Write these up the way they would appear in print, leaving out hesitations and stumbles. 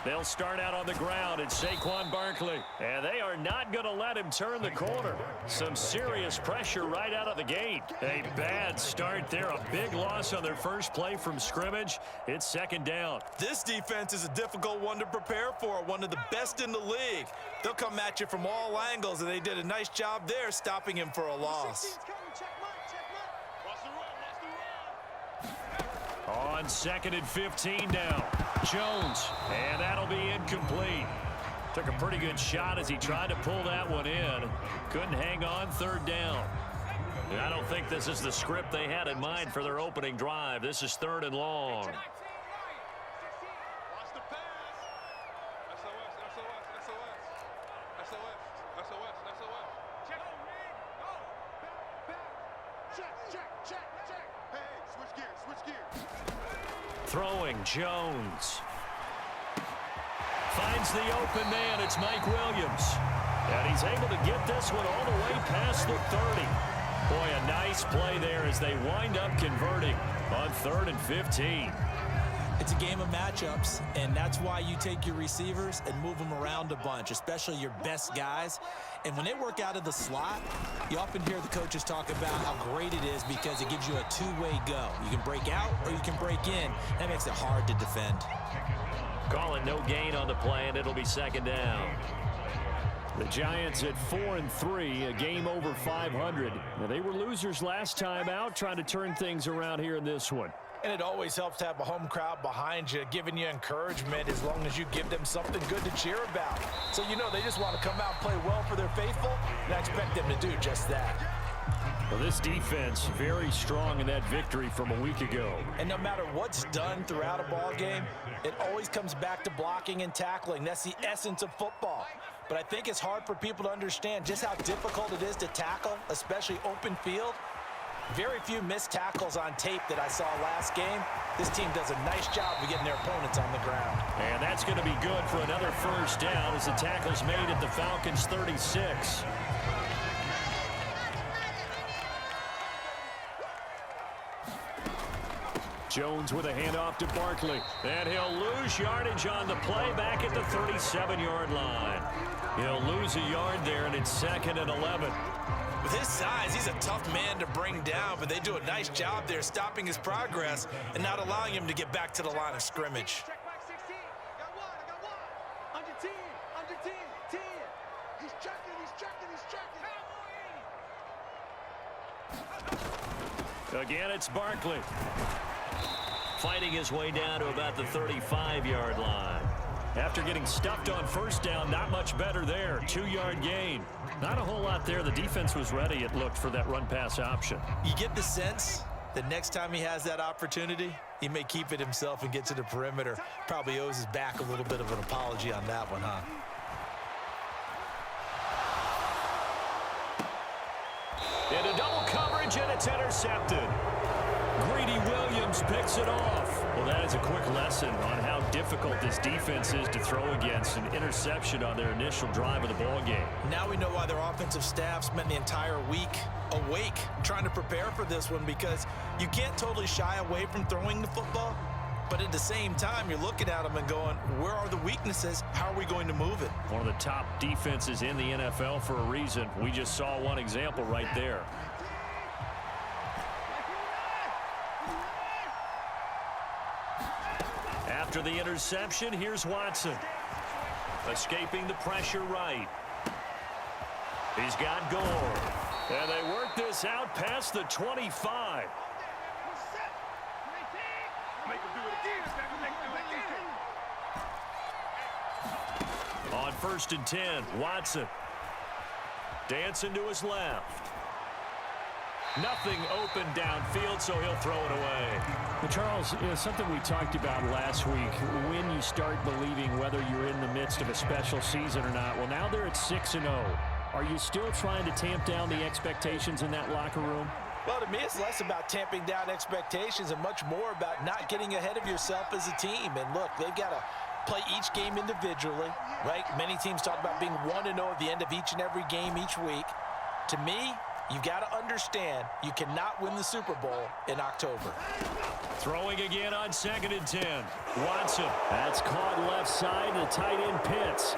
They'll start out on the ground at Saquon Barkley. And they are not going to let him turn the corner. Some serious pressure right out of the gate. A bad start there. A big loss on their first play from scrimmage. It's second down. This defense is a difficult one to prepare for. One of the best in the league. They'll come at you from all angles, and they did a nice job there stopping him for a loss. On 2nd and 15 now. Jones, and that'll be incomplete. Took a pretty good shot as he tried to pull that one in. Couldn't hang on, third down. And I don't think this is the script they had in mind for their opening drive. This is 3rd and long. Throwing, Jones. Finds the open man. It's Mike Williams. And he's able to get this one all the way past the 30. Boy, a nice play there as they wind up converting on 3rd and 15. It's a game of matchups, and that's why you take your receivers and move them around a bunch, especially your best guys. And when they work out of the slot, you often hear the coaches talk about how great it is because it gives you a two-way go. You can break out or you can break in. That makes it hard to defend. Call it no gain on the play, and it'll be second down. The Giants at 4-3, a game over 500. Now, they were losers last time out, trying to turn things around here in this one. And it always helps to have a home crowd behind you, giving you encouragement as long as you give them something good to cheer about. So you know they just want to come out and play well for their faithful, and I expect them to do just that. Well, this defense very strong in that victory from a week ago. And no matter what's done throughout a ball game, it always comes back to blocking and tackling. That's the essence of football. But I think it's hard for people to understand just how difficult it is to tackle, especially open field. Very few missed tackles on tape that I saw last game. This team does a nice job of getting their opponents on the ground. And that's going to be good for another first down as the tackle's made at the Falcons' 36. Jones with a handoff to Barkley. And he'll lose yardage on the play back at the 37-yard line. He'll lose a yard there, and it's 2nd and 11. With his size, he's a tough man to bring down, but they do a nice job there stopping his progress and not allowing him to get back to the line of scrimmage. Again, it's Barkley. Fighting his way down to about the 35-yard line. After getting stuffed on first down, not much better there. 2-yard gain. Not a whole lot there. The defense was ready, it looked, for that run-pass option. You get the sense that next time he has that opportunity, he may keep it himself and get to the perimeter. Probably owes his back a little bit of an apology on that one, huh? Into double coverage, and it's intercepted. Greedy Williams picks it off. Well, that is a quick lesson on how difficult this defense is to throw against. An interception on their initial drive of the ball game. Now we know why their offensive staff spent the entire week awake trying to prepare for this one, because you can't totally shy away from throwing the football, but at the same time, you're looking at them and going, where are the weaknesses? How are we going to move it? One of the top defenses in the NFL for a reason. We just saw one example right there. After the interception, here's Watson. Escaping the pressure right. He's got Gore. And they work this out past the 25. On 1st and 10, Watson. Dancing to his left. Nothing open downfield, so he'll throw it away. Well, Charles, something we talked about last week, when you start believing whether you're in the midst of a special season or not. Well, now they're at 6-0. Are you still trying to tamp down the expectations in that locker room? Well, to me, it's less about tamping down expectations and much more about not getting ahead of yourself as a team. And look, they've got to play each game individually, right? Many teams talk about being 1-0 at the end of each and every game each week. To me, You got to understand, you cannot win the Super Bowl in October. Throwing again on 2nd and 10. Watson. That's caught left side. The tight end Pitts.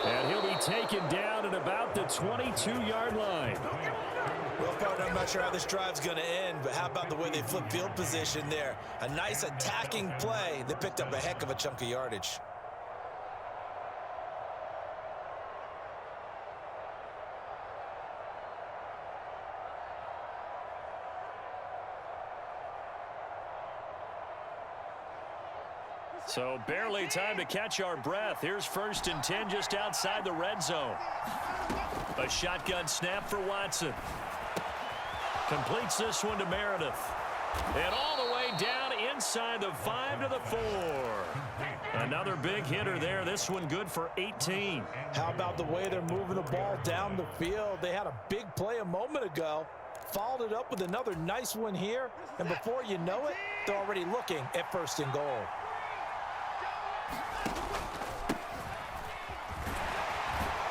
And he'll be taken down at about the 22-yard line. Well, partner, I'm not sure how this drive's going to end, but how about the way they flip field position there? A nice attacking play that picked up a heck of a chunk of yardage. So barely time to catch our breath. Here's 1st and 10 just outside the red zone. A shotgun snap for Watson. Completes this one to Meredith. And all the way down inside the 5 to the 4. Another big hitter there. This one good for 18. How about the way they're moving the ball down the field? They had a big play a moment ago. Followed it up with another nice one here. And before you know it, they're already looking at 1st and goal.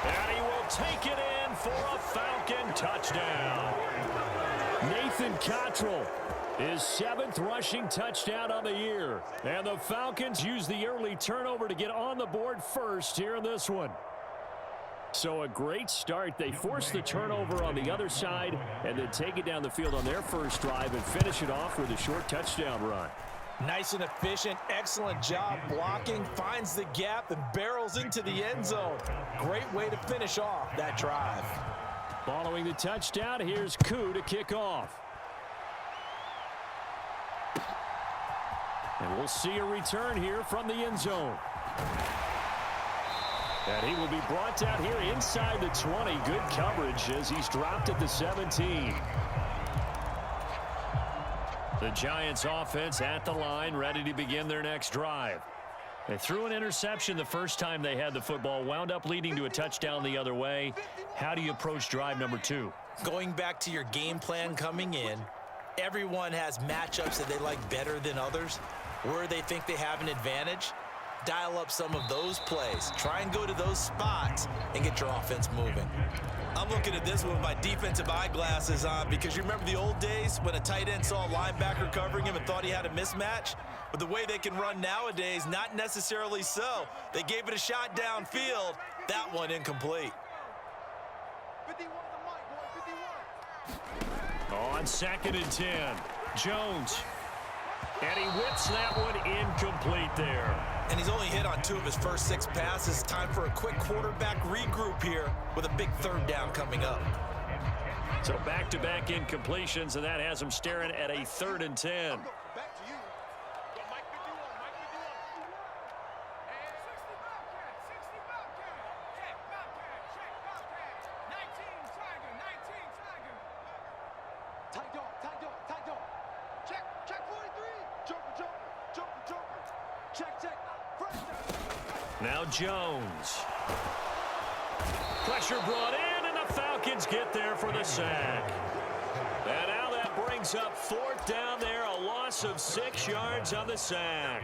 And he will take it in for a Falcon touchdown. Nathan Cottrell, his 7th rushing touchdown on the year. And the Falcons use the early turnover to get on the board first here in this one. So a great start. They force the turnover on the other side and then take it down the field on their first drive and finish it off with a short touchdown run. Nice and efficient, excellent job blocking, finds the gap and barrels into the end zone. Great way to finish off that drive. Following the touchdown, here's Koo to kick off. And we'll see a return here from the end zone. And he will be brought down here inside the 20. Good coverage as he's dropped at the 17. The Giants offense at the line, ready to begin their next drive. They threw an interception the first time they had the football, wound up leading to a touchdown the other way. How do you approach drive number 2? Going back to your game plan coming in, everyone has matchups that they like better than others. Where they think they have an advantage, dial up some of those plays. Try and go to those spots and get your offense moving. I'm looking at this one with my defensive eyeglasses on because you remember the old days when a tight end saw a linebacker covering him and thought he had a mismatch? But the way they can run nowadays, not necessarily so. They gave it a shot downfield. That one incomplete. On 2nd and 10, Jones. And he whips that one incomplete there. And he's only hit on 2 of his first 6 passes. Time for a quick quarterback regroup here with a big 3rd down coming up. So back-to-back incompletions, and that has him staring at a 3rd and 10. Now Jones. Pressure brought in, and the Falcons get there for the sack. And now that brings up 4th down there, a loss of 6 yards on the sack.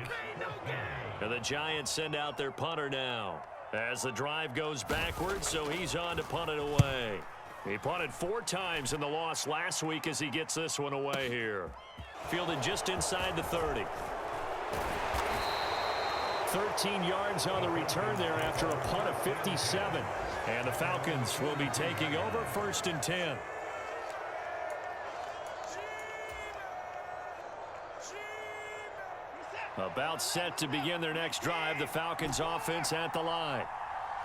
And the Giants send out their punter now as the drive goes backwards, so he's on to punt it away. He punted 4 times in the loss last week as he gets this one away here. Fielded just inside the 30. 13 yards on the return there after a punt of 57. And the Falcons will be taking over 1st and 10. About set to begin their next drive, the Falcons offense at the line.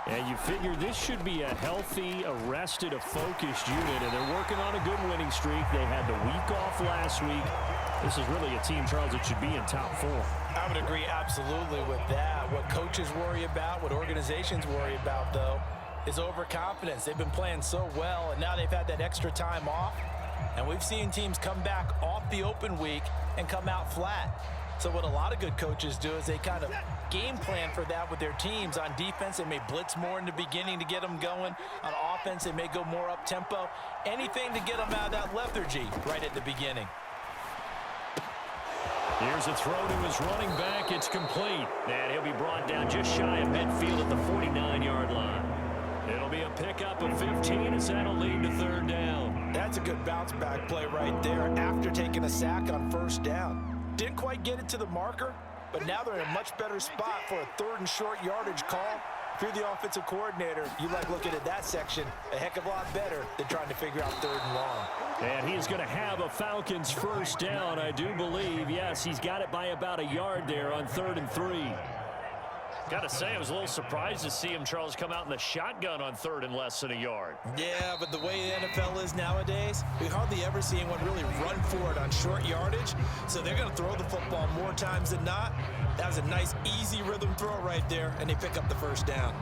And you figure this should be a healthy, arrested, a focused unit, and they're working on a good winning streak. They had the week off last week. This is really a team, Charles, that should be in top 4. I would agree absolutely with that. What coaches worry about, what organizations worry about, though, is overconfidence. They've been playing so well, and now they've had that extra time off. And we've seen teams come back off the open week and come out flat. So what a lot of good coaches do is they kind of game plan for that with their teams. On defense, they may blitz more in the beginning to get them going. On offense, they may go more up-tempo. Anything to get them out of that lethargy right at the beginning. Here's a throw to his running back. It's complete. And he'll be brought down just shy of midfield at the 49-yard line. It'll be be a pickup of 15 as that'll lead to third down. That's a good bounce back play right there after taking a sack on first down. Didn't quite get it to the marker, but now they're in a much better spot for a third and short yardage call. If you're the offensive coordinator, you like looking at that section a heck of a lot better than trying to figure out third and long. And he's going to have a Falcons first down, I do believe. Yes, he's got it by about a yard there on 3rd and 3. Got to say, I was a little surprised to see him, Charles, come out in the shotgun on 3rd and less than a yard. Yeah, but the way the NFL is nowadays, we hardly ever see anyone really run for it on short yardage. So they're going to throw the football more times than not. That was a nice, easy rhythm throw right there, and they pick up the first down.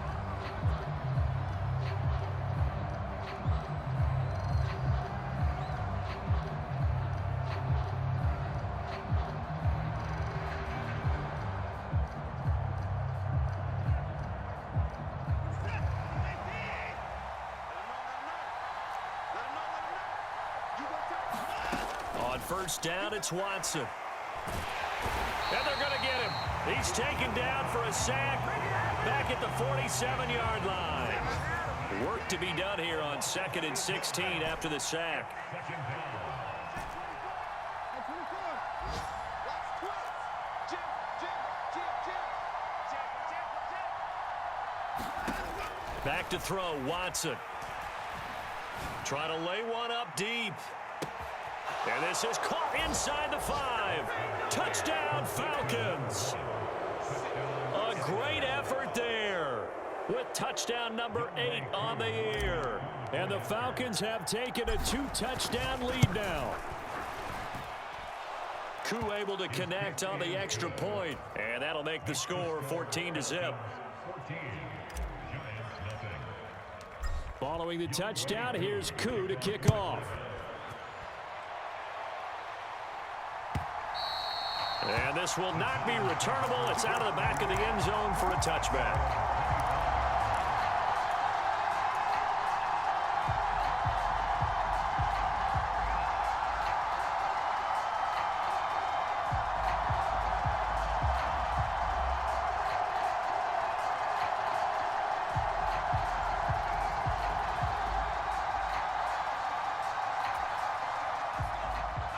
On first down, it's Watson. And they're going to get him. He's taken down for a sack back at the 47-yard line. Work to be done here on 2nd and 16 after the sack. Back to throw, Watson. Trying to lay one up deep. And this is caught inside the 5. Touchdown, Falcons. A great effort there with touchdown number 8 on the year. And the Falcons have taken a 2-touchdown lead now. Koo able to connect on the extra point. And that'll make the score 14-0. Following the touchdown, here's Koo to kick off. And this will not be returnable. It's out of the back of the end zone for a touchback.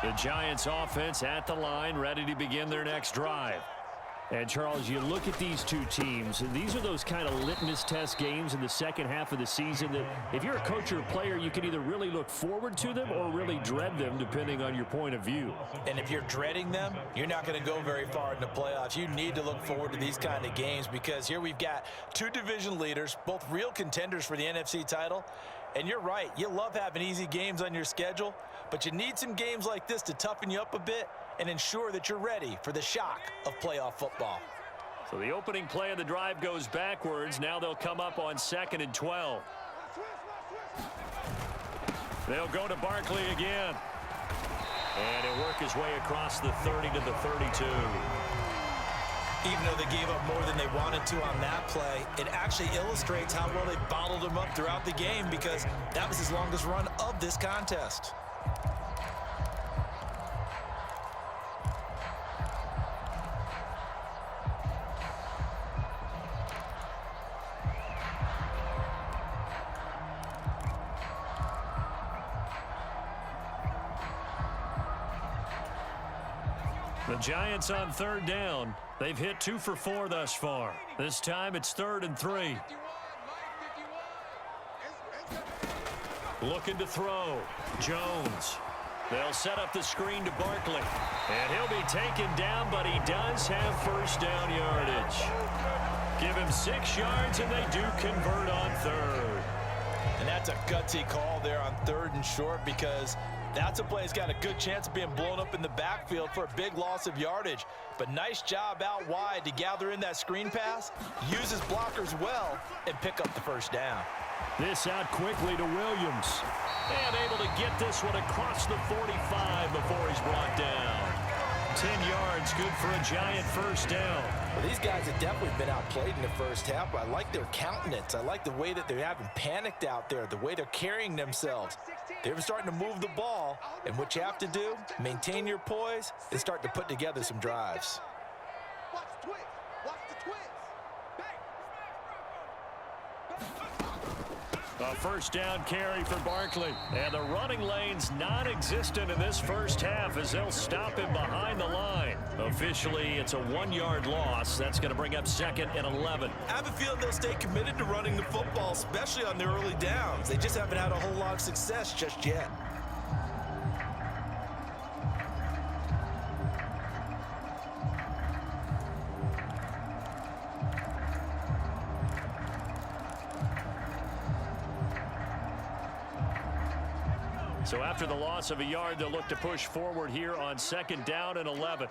The Giants offense at the line, ready to begin their next drive. And, Charles, you look at these two teams, and these are those kind of litmus test games in the second half of the season that if you're a coach or a player, you can either really look forward to them or really dread them, depending on your point of view. And if you're dreading them, you're not going to go very far in the playoffs. You need to look forward to these kind of games because here we've got two division leaders, both real contenders for the NFC title. And you're right, you love having easy games on your schedule, but you need some games like this to toughen you up a bit and ensure that you're ready for the shock of playoff football. So the opening play of the drive goes backwards. Now they'll come up on 2nd and 12. They'll go to Barkley again. And he'll work his way across the 30 to the 32. Even though they gave up more than they wanted to on that play, it actually illustrates how well they bottled him up throughout the game because that was his longest run of this contest. The Giants on 3rd down. They've hit 2 for 4 thus far. This time it's 3rd and 3. Looking to throw. Jones. They'll set up the screen to Barkley. And he'll be taken down, but he does have first down yardage. Give him 6 yards, and they do convert on 3rd. And that's a gutsy call there on 3rd and short because that's a play that's got a good chance of being blown up in the backfield for a big loss of yardage. But nice job out wide to gather in that screen pass, use his blockers well, and pick up the first down. This out quickly to Williams. And able to get this one across the 45 before he's brought down. 10 yards, good for a Giant first down. Well, these guys have definitely been outplayed in the first half, but I like their countenance. I like the way that they haven't panicked out there, the way they're carrying themselves. They're starting to move the ball, and what you have to do, maintain your poise and start to put together some drives. Watch the twist. Watch the twist. A first down carry for Barkley. And the running lane's non-existent in this first half as they'll stop him behind the line. Officially, it's a 1-yard loss. That's going to bring up 2nd and 11. I have a feeling they'll stay committed to running the football, especially on the early downs. They just haven't had a whole lot of success just yet. So after the loss of a yard, they'll look to push forward here on 2nd down and 11.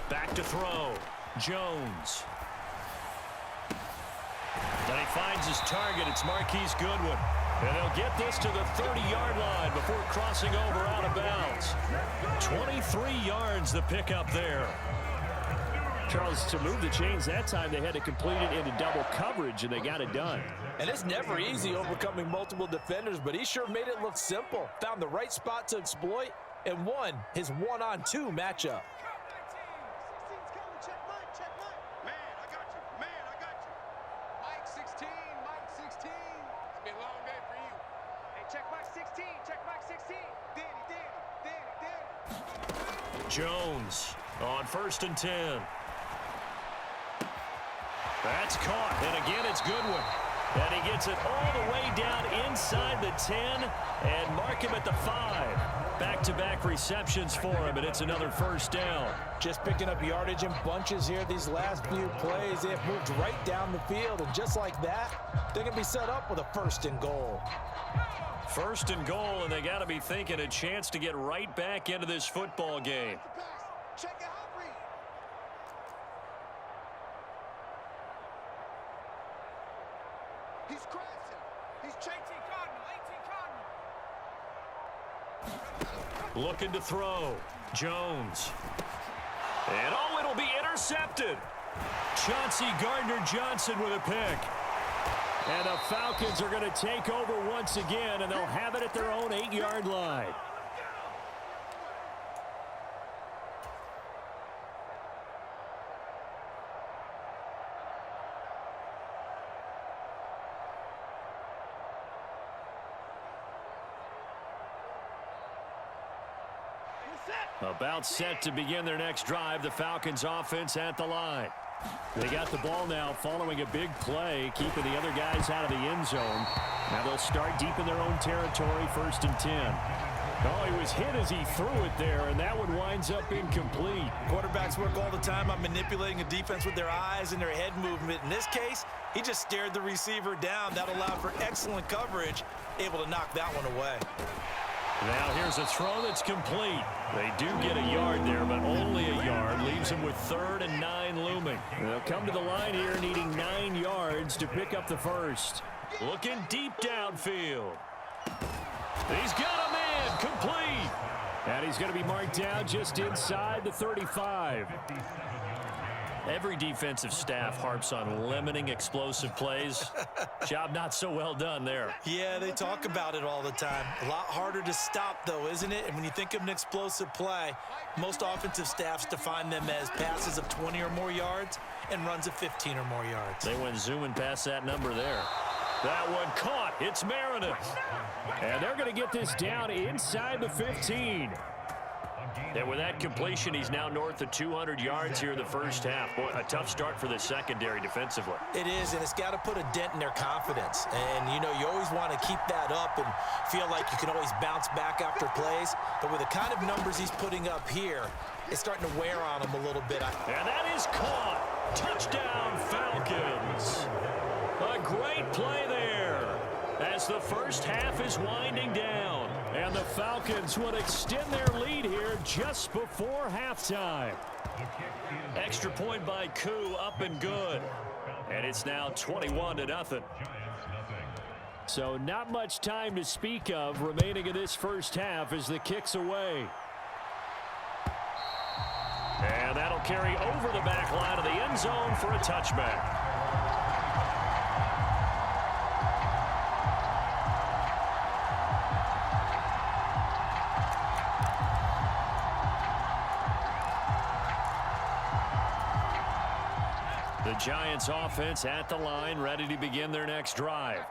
Back to throw. Jones. And he finds his target. It's Marquise Goodwin. And they'll get this to the 30-yard line before crossing over out of bounds. 23 yards the pickup there. Charles, to move the chains that time, they had to complete it into double coverage, and they got it done. And it's never easy overcoming multiple defenders, but he sure made it look simple. Found the right spot to exploit and won his 1-on-2 matchup. Jones on 1st and 10. That's caught, and again it's Goodwin. And he gets it all the way down inside the 10 and mark him at the 5. Back-to-back receptions for him, and it's another first down. Just picking up yardage in bunches here these last few plays. They have moved right down the field, and just like that, they're going to be set up with a 1st and goal. 1st and goal, and they got to be thinking a chance to get right back into this football game. Check it out, Reed. He's crossing. He's chasing Cardinal. 18 Cardinal. Looking to throw. Jones. And oh, it'll be intercepted. Chauncey Gardner-Johnson with a pick. And the Falcons are going to take over once again, and they'll have it at their own 8-yard line. About set to begin their next drive, the Falcons offense at the line. They got the ball now following a big play, keeping the other guys out of the end zone. Now they'll start deep in their own territory, 1st and 10. Oh, he was hit as he threw it there, and that one winds up incomplete. Quarterbacks work all the time on manipulating a defense with their eyes and their head movement. In this case, he just stared the receiver down. That allowed for excellent coverage, able to knock that one away. Now here's a throw that's complete. They do get a yard there, but only a yard. Leaves them with 3rd and 9 looming. They'll come to the line here needing 9 yards to pick up the 1st. Looking deep downfield. He's got a man complete. And he's going to be marked down just inside the 35. Every defensive staff harps on limiting explosive plays. Job not so well done there. Yeah, they talk about it all the time. A lot harder to stop, though, isn't it? And when you think of an explosive play, most offensive staffs define them as passes of 20 or more yards and runs of 15 or more yards. They went zooming past that number there. That one caught. It's Meredith. And they're going to get this down inside the 15. And with that completion, he's now north of 200 yards here in the first half. Boy, a tough start for the secondary defensively. It is, and it's got to put a dent in their confidence. And, you know, you always want to keep that up and feel like you can always bounce back after plays. But with the kind of numbers he's putting up here, it's starting to wear on him a little bit. And that is caught. Touchdown, Falcons. A great play there as the first half is winding down. And the Falcons would extend their lead here just before halftime. Extra point by Koo, up and good. And it's now 21-0. So not much time to speak of remaining in this first half as the kick's away. And that'll carry over the back line of the end zone for a touchback. The Giants offense at the line, ready to begin their next drive.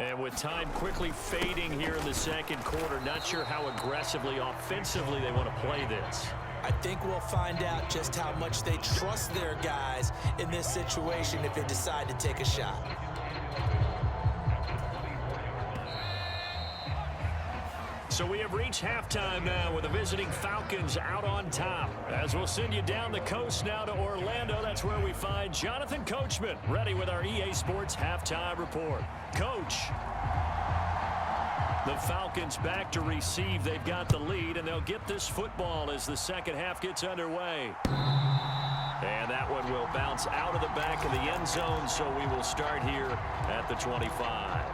And with time quickly fading here in the second quarter, not sure how aggressively, offensively they want to play this. I think we'll find out just how much they trust their guys in this situation if they decide to take a shot. So we have reached halftime now with the visiting Falcons out on top. As we'll send you down the coast now to Orlando, that's where we find Jonathan Coachman ready with our EA Sports halftime report. Coach. The Falcons back to receive. They've got the lead, and they'll get this football as the second half gets underway. And that one will bounce out of the back of the end zone, so we will start here at the 25.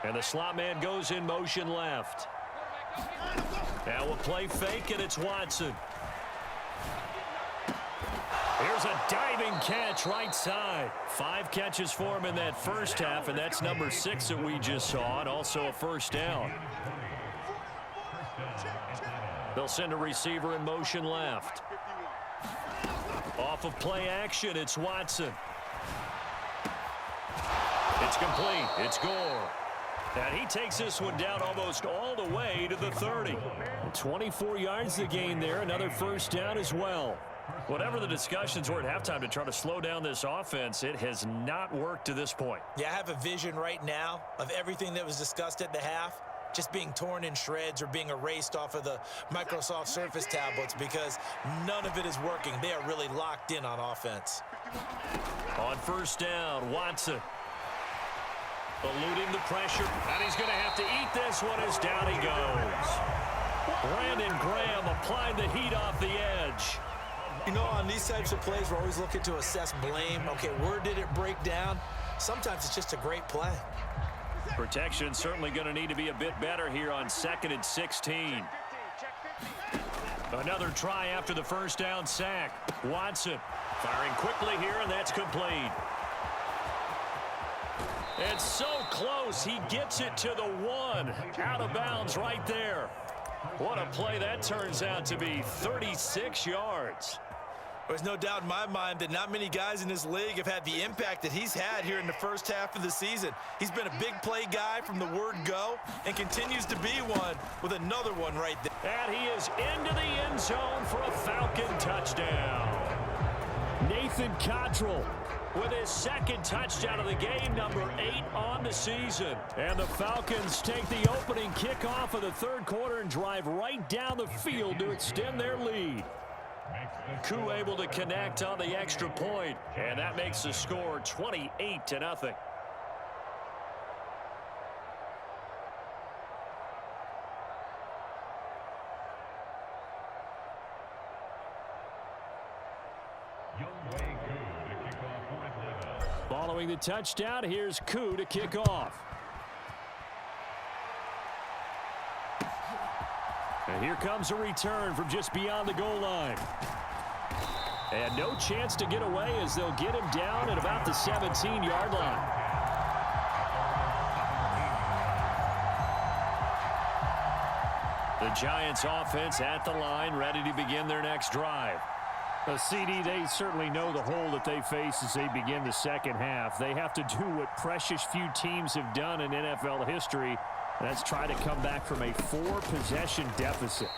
And the slot man goes in motion left. Now we'll play fake, and it's Watson. Here's a diving catch right side. 5 catches for him in that first half, and that's number 6 that we just saw, and also a first down. They'll send a receiver in motion left. Off of play action, it's Watson. It's complete. It's Gore. And he takes this one down almost all the way to the 30. 24 yards to gain there. Another first down as well. Whatever the discussions were at halftime to try to slow down this offense, it has not worked to this point. Yeah, I have a vision right now of everything that was discussed at the half just being torn in shreds or being erased off of the Microsoft Surface tablets because none of it is working. They are really locked in on offense. On first down, Watson. Eluding the pressure, and he's going to have to eat this one as down he goes. Brandon Graham applied the heat off the edge. You know, on these types of plays, we're always looking to assess blame. Okay, where did it break down? Sometimes it's just a great play. Protection certainly going to need to be a bit better here on 2nd and 16. Another try after the first down sack. Watson firing quickly here, and that's complete. It's so close. He gets it to the 1. Out of bounds right there. What a play that turns out to be. 36 yards. There's no doubt in my mind that not many guys in this league have had the impact that he's had here in the first half of the season. He's been a big play guy from the word go and continues to be one with another one right there. And he is into the end zone for a Falcon touchdown. Nathan Cottrell with his second touchdown of the game, number 8 on the season. And the Falcons take the opening kickoff of the third quarter and drive right down the field to extend their lead. Koo able to connect on the extra point, and that makes the score 28-0. Following the touchdown, here's Koo to kick off. And here comes a return from just beyond the goal line. And no chance to get away as they'll get him down at about the 17-yard line. The Giants offense at the line, ready to begin their next drive. CD, they certainly know the hole that they face as they begin the second half. They have to do what precious few teams have done in NFL history. That's try to come back from a 4-possession deficit.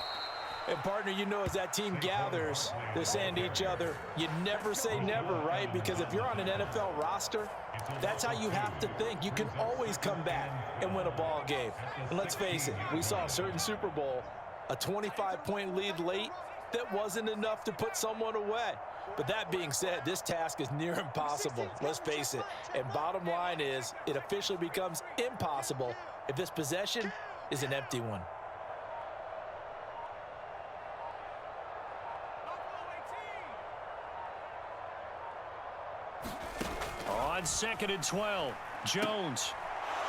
And, partner, you know, as that team gathers, they're saying to each other, you never say never, right? Because if you're on an NFL roster, that's how you have to think. You can always come back and win a ball game. And let's face it, we saw a certain Super Bowl, a 25-point lead late, that wasn't enough to put someone away. But that being said, this task is near impossible. Let's face it. And bottom line is, it officially becomes impossible if this possession is an empty one. On 2nd and 12, Jones.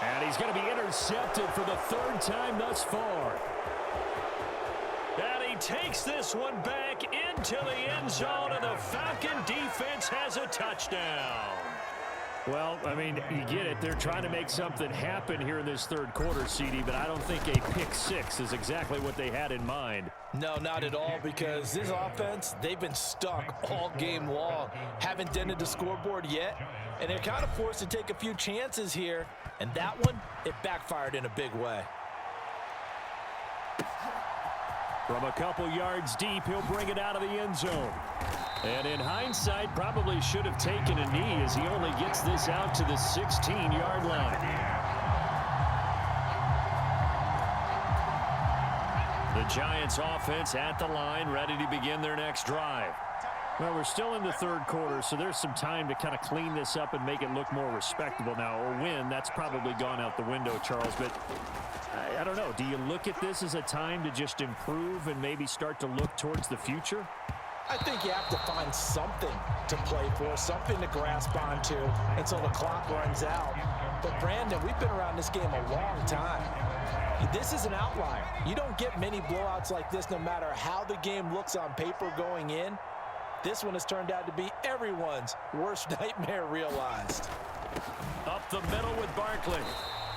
And he's going to be intercepted for the 3rd time thus far. And he takes this one back into the end zone, and the Falcon defense has a touchdown. Well, I mean, you get it. They're trying to make something happen here in this third quarter, CD, but I don't think a pick six is exactly what they had in mind. No, not at all, because this offense, they've been stuck all game long. Haven't dented the scoreboard yet, and they're kind of forced to take a few chances here, and that one, it backfired in a big way. From a couple yards deep, he'll bring it out of the end zone. And in hindsight, probably should have taken a knee as he only gets this out to the 16-yard line. The Giants offense at the line, ready to begin their next drive. Well, we're still in the third quarter, so there's some time to kind of clean this up and make it look more respectable now. A win, that's probably gone out the window, Charles, but I don't know. Do you look at this as a time to just improve and maybe start to look towards the future? I think you have to find something to play for, something to grasp onto until the clock runs out. But, Brandon, we've been around this game a long time. This is an outlier. You don't get many blowouts like this no matter how the game looks on paper going in. This one has turned out to be everyone's worst nightmare realized. Up the middle with Barkley.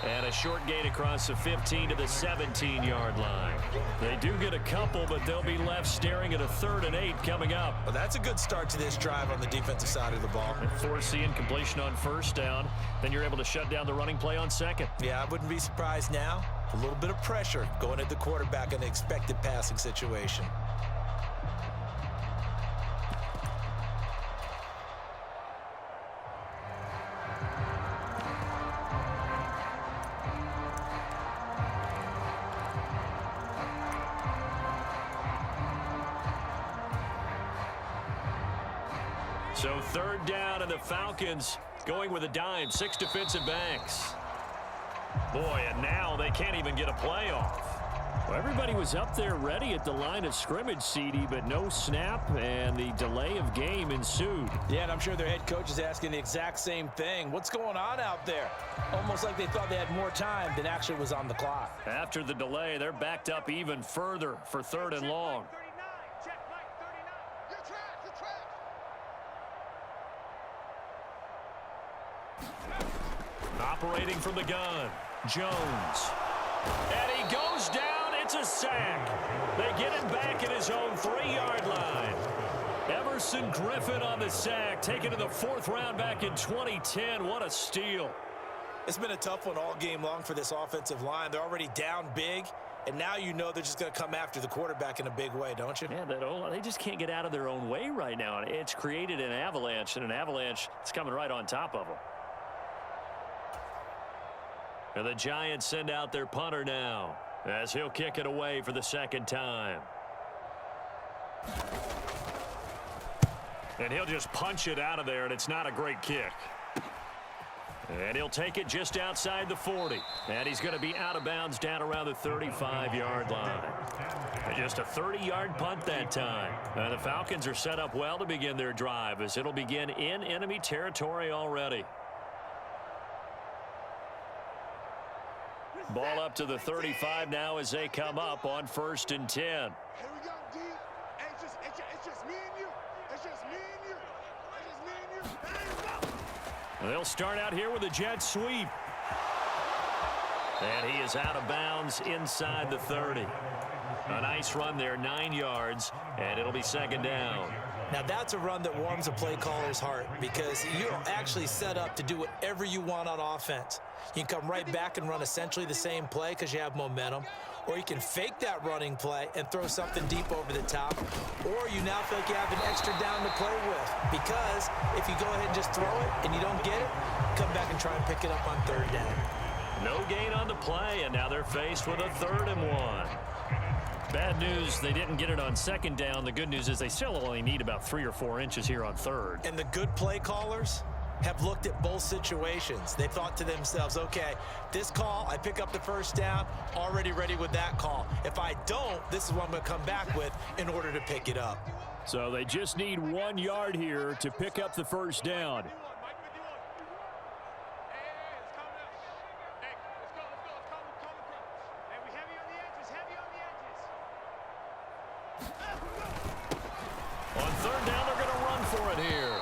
And a short gain across the 15 to the 17-yard line. They do get a couple, but they'll be left staring at a 3rd and 8 coming up. Well, that's a good start to this drive on the defensive side of the ball. Force the incompletion on first down. Then you're able to shut down the running play on second. Yeah, I wouldn't be surprised now. A little bit of pressure going at the quarterback in an expected passing situation. So 3rd down, and the Falcons going with a dime. 6 defensive backs. Boy, and now they can't even get a play off. Well, everybody was up there ready at the line of scrimmage, CD, but no snap, and the delay of game ensued. Yeah, and I'm sure their head coach is asking the exact same thing. What's going on out there? Almost like they thought they had more time than actually was on the clock. After the delay, they're backed up even further for 3rd and long. Operating from the gun, Jones. And he goes down. It's a sack. They get him back at his own 3-yard line. Everson Griffin on the sack, taken to the 4th round back in 2010. What a steal. It's been a tough one all game long for this offensive line. They're already down big, and now you know they're just going to come after the quarterback in a big way, don't you? Yeah, they just can't get out of their own way right now. It's created an avalanche, and an avalanche is coming right on top of them. And the Giants send out their punter now as he'll kick it away for the 2nd time. And he'll just punch it out of there, and it's not a great kick. And he'll take it just outside the 40. And he's going to be out of bounds down around the 35-yard line. And just a 30-yard punt that time. And the Falcons are set up well to begin their drive as it'll begin in enemy territory already. Ball up to the 35 now as they come up on 1st and 10. Here we go, D. It's just me and you. It's just me and you. It's just me and you. There you go. They'll start out here with a jet sweep. And he is out of bounds inside the 30. A nice run there, 9 yards, and it'll be 2nd down. Now, that's a run that warms a play caller's heart because you're actually set up to do whatever you want on offense. You can come right back and run essentially the same play because you have momentum, or you can fake that running play and throw something deep over the top, or you now feel like you have an extra down to play with because if you go ahead and just throw it and you don't get it, come back and try and pick it up on 3rd down. No gain on the play, and now they're faced with a 3rd and 1. Bad news, they didn't get it on 2nd down. The good news is they still only need about 3 or 4 inches here on 3rd. And the good play callers have looked at both situations. They thought to themselves, okay, this call, I pick up the 1st down, already ready with that call. If I don't, this is what I'm going to come back with in order to pick it up. So they just need 1 yard here to pick up the 1st down. it here.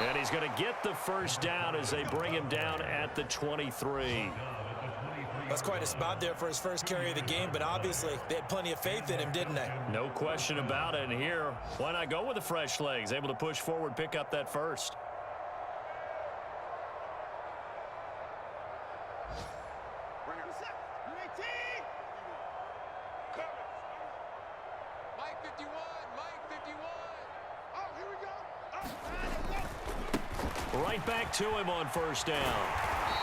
And he's going to get the first down as they bring him down at the 23. That's quite a spot there for his first carry of the game, but obviously they had plenty of faith in him, didn't they? No question about it. And here, why not go with the fresh legs? Able to push forward, pick up that first. Mike 51, Mike 51. Oh, here we go. Right back to him on first down.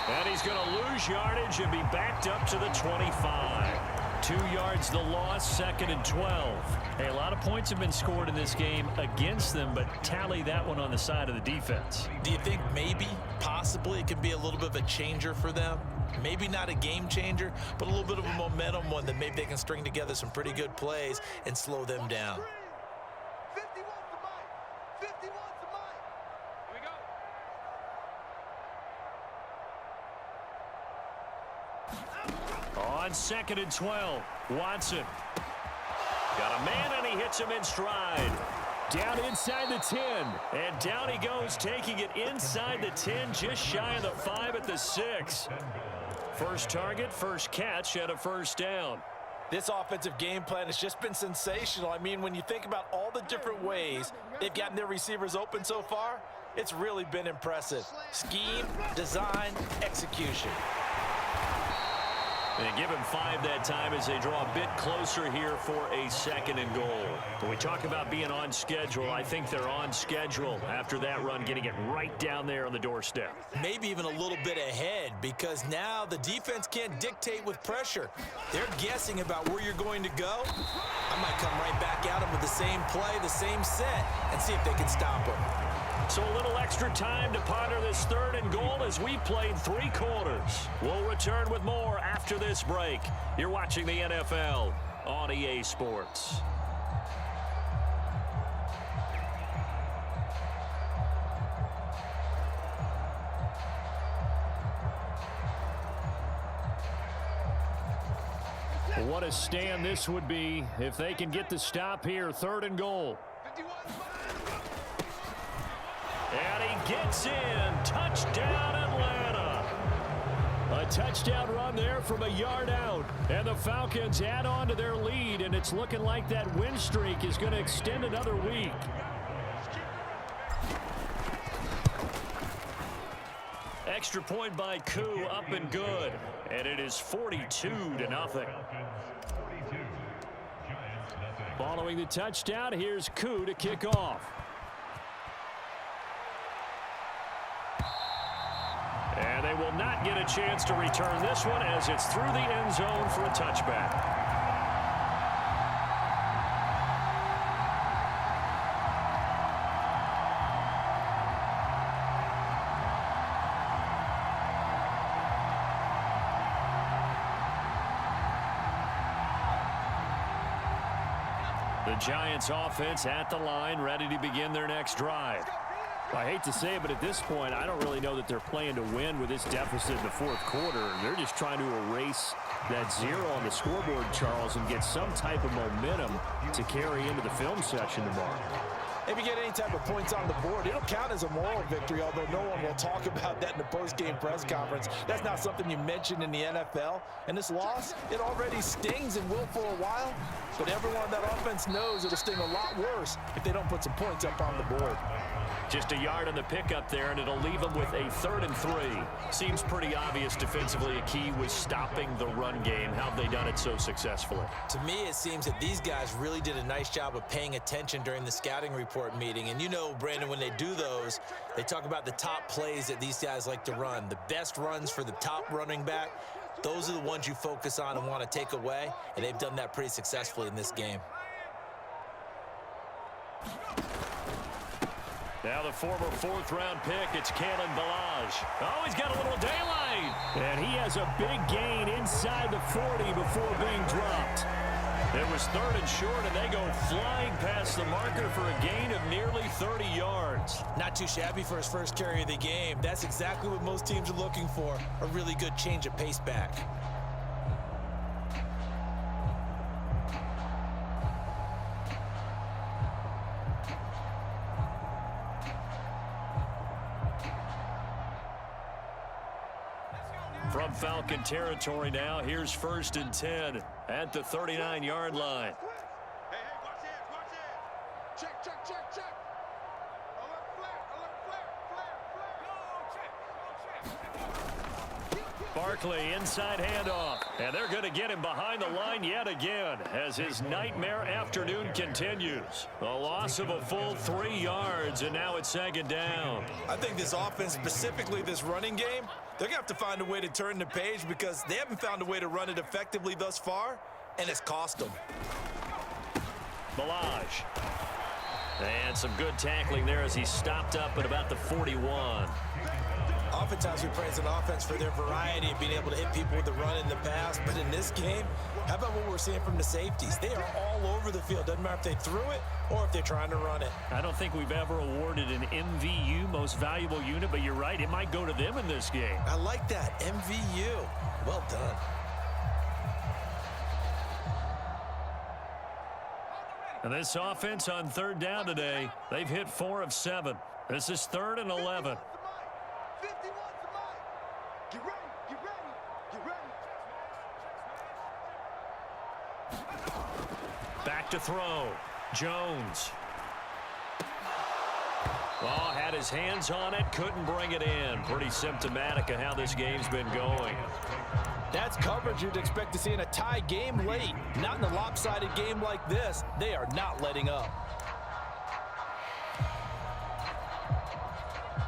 And he's going to lose yardage and be backed up to the 25. 2 yards the loss, 2nd and 12. Hey, a lot of points have been scored in this game against them, but tally that one on the side of the defense. Do you think maybe, possibly, it can be a little bit of a changer for them? Maybe not a game changer, but a little bit of a momentum one that maybe they can string together some pretty good plays and slow them down. 51 to Mike. 51 to Mike. Here we go. On 2nd and 12, Watson. Got a man, and he hits him in stride. Down inside the 10. And down he goes, taking it inside the 10, just shy of the 5 at the 6. First target, first catch, and a first down. This offensive game plan has just been sensational. I mean, when you think about all the different ways they've gotten their receivers open so far, it's really been impressive. Scheme, design, execution. They give him 5 that time as they draw a bit closer here for a 2nd and goal. When we talk about being on schedule, I think they're on schedule after that run, getting it right down there on the doorstep. Maybe even a little bit ahead, because now the defense can't dictate with pressure. They're guessing about where you're going to go. I might come right back at them with the same play, the same set, and see if they can stop them. So a little extra time to ponder this 3rd and goal as we played 3 quarters. We'll return with more after this break. You're watching the NFL on EA Sports. What a stand this would be if they can get the stop here. 3rd and goal. 51. And he gets in. Touchdown, Atlanta. A touchdown run there from a yard out. And the Falcons add on to their lead, and it's looking like that win streak is going to extend another week. Extra point by Koo, up and good. And it is 42-0. Following the touchdown, here's Koo to kick off. And they will not get a chance to return this one as it's through the end zone for a touchback. The Giants offense at the line, ready to begin their next drive. I hate to say it, but at this point, I don't really know that they're playing to win with this deficit in the 4th quarter. They're just trying to erase that 0 on the scoreboard, Charles, and get some type of momentum to carry into the film session tomorrow. If you get any type of points on the board, it'll count as a moral victory, although no one will talk about that in the post-game press conference. That's not something you mention in the NFL. And this loss, it already stings and will for a while. But everyone on that offense knows it'll sting a lot worse if they don't put some points up on the board. Just a yard on the pickup there, and it'll leave them with a 3rd and 3. Seems pretty obvious defensively a key was stopping the run game. How have they done it so successfully? To me, it seems that these guys really did a nice job of paying attention during the scouting report meeting. And you know, Brandon, when they do those, they talk about the top plays that these guys like to run. The best runs for the top running back, those are the ones you focus on and want to take away. And they've done that pretty successfully in this game. Now the former 4th-round pick, it's Kalen Ballage. Oh, he's got a little daylight. And he has a big gain inside the 40 before being dropped. It was 3rd and short, and they go flying past the marker for a gain of nearly 30 yards. Not too shabby for his first carry of the game. That's exactly what most teams are looking for, a really good change of pace back. From Falcon territory now, here's 1st and 10 at the 39-yard line. Hey, watch hands, watch hands. Check, check, check, check. Alert flare, Barkley inside handoff, and they're going to get him behind the line yet again as his nightmare afternoon continues. A loss of a full 3 yards, and now it's 2nd down. I think this offense, specifically this running game, they're going to have to find a way to turn the page because they haven't found a way to run it effectively thus far, and it's cost them. Balaj. And some good tackling there as he stopped up at about the 41. Oftentimes we praise an offense for their variety of being able to hit people with the run in the pass, but in this game, how about what we're seeing from the safeties? They are all over the field. Doesn't matter if they threw it or if they're trying to run it. I don't think we've ever awarded an MVU, most valuable unit, but you're right, it might go to them in this game. I like that, MVU. Well done. And this offense on 3rd down today, they've hit 4 of 7. This is 3rd and 11. 51's the mic. Get ready, get ready, get ready. Back to throw. Jones. Oh, had his hands on it, couldn't bring it in. Pretty symptomatic of how this game's been going. That's coverage you'd expect to see in a tie game late. Not in a lopsided game like this. They are not letting up.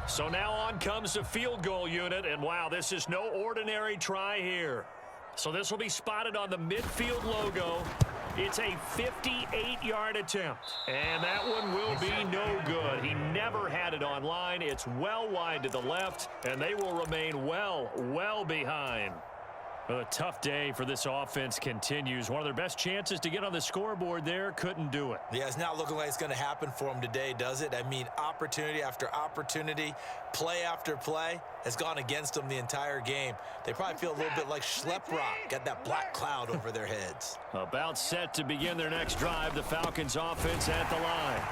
So now on comes the field goal unit, and wow, this is no ordinary try here. So this will be spotted on the midfield logo. It's a 58-yard attempt, and that one will be no good. He never had it on line. It's well wide to the left, and they will remain well behind. Well, a tough day for this offense continues. One of their best chances to get on the scoreboard there, couldn't do it. Yeah, it's not looking like it's going to happen for them today, does it? I mean, opportunity after opportunity, play after play has gone against them the entire game. They probably feel a little bit like Schlepp Rock, got that black cloud over their heads. About set to begin their next drive, the Falcons offense at the line.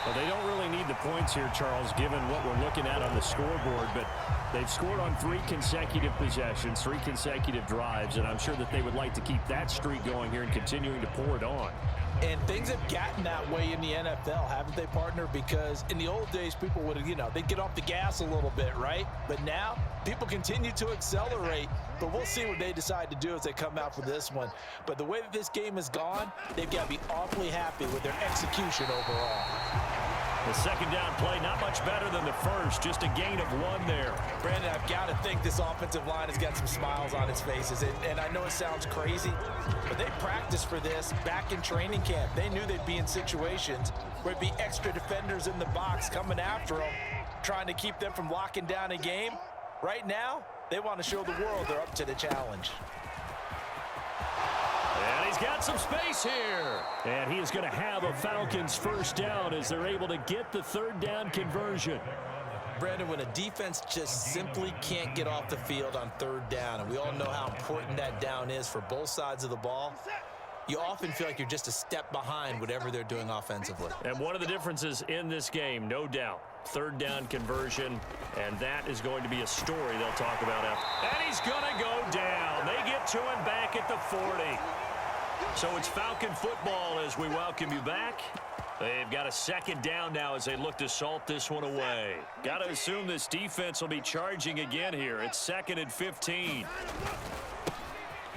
Well, they don't really need the points here, Charles, given what we're looking at on the scoreboard, but they've scored on 3 consecutive possessions, 3 consecutive drives, and I'm sure that they would like to keep that streak going here and continuing to pour it on. And things have gotten that way in the NFL, haven't they, partner? Because in the old days, people would, they'd get off the gas a little bit, right? But now, people continue to accelerate. But we'll see what they decide to do as they come out for this one. But the way that this game has gone, they've got to be awfully happy with their execution overall. The 2nd down play, not much better than the first, just a gain of 1 there. Brandon, I've got to think this offensive line has got some smiles on its faces. And I know it sounds crazy, but they practiced for this back in training camp. They knew they'd be in situations where there'd be extra defenders in the box coming after them, trying to keep them from locking down a game. Right now, they want to show the world they're up to the challenge. And he's got some space here. And he is going to have a Falcons 1st down as they're able to get the 3rd down conversion. Brandon, when a defense just simply can't get off the field on 3rd down, and we all know how important that down is for both sides of the ball, you often feel like you're just a step behind whatever they're doing offensively. And one of the differences in this game, no doubt, 3rd down conversion, and that is going to be a story they'll talk about after. And he's going to go down. They get to him back at the 40. So it's Falcon football as we welcome you back. They've got a 2nd down now as they look to salt this one away. Got to assume this defense will be charging again here. It's 2nd and 15.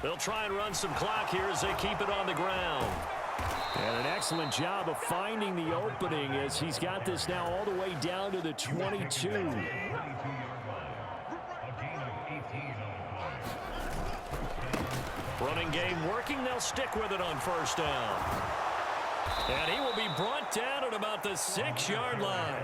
They'll try and run some clock here as they keep it on the ground. And an excellent job of finding the opening as he's got this now all the way down to the 22. Running game working. They'll stick with it on 1st down. And he will be brought down at about the 6-yard line.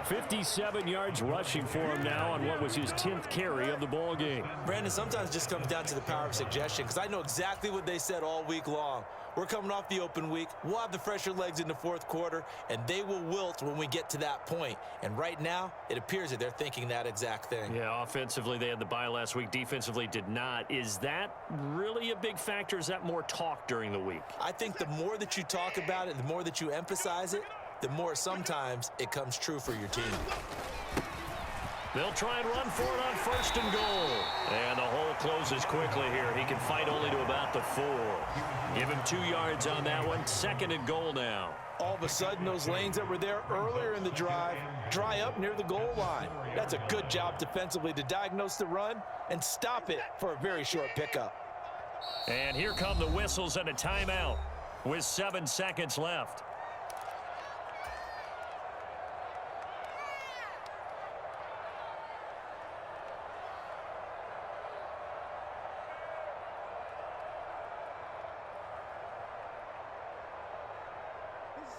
57 yards rushing for him now on what was his 10th carry of the ball game. Brandon, sometimes it just comes down to the power of suggestion, because I know exactly what they said all week long. We're coming off the open week. We'll have the fresher legs in the 4th quarter, and they will wilt when we get to that point. And right now, it appears that they're thinking that exact thing. Yeah, offensively, they had the bye last week. Defensively, did not. Is that really a big factor? Is that more talk during the week? I think the more that you talk about it, the more that you emphasize it, the more sometimes it comes true for your team. They'll try and run for it on 1st and goal. And the hole closes quickly here. He can fight only to about the 4. Give him 2 yards on that one. 2nd and goal now. All of a sudden, those lanes that were there earlier in the drive dry up near the goal line. That's a good job defensively to diagnose the run and stop it for a very short pickup. And here come the whistles and a timeout with 7 seconds left.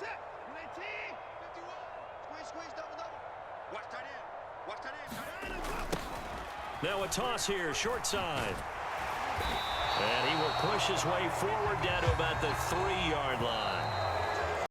Set. 19. 51. Squeeze, double. Watch tight end. Watch tight end. Now a toss here, short side. And he will push his way forward down to about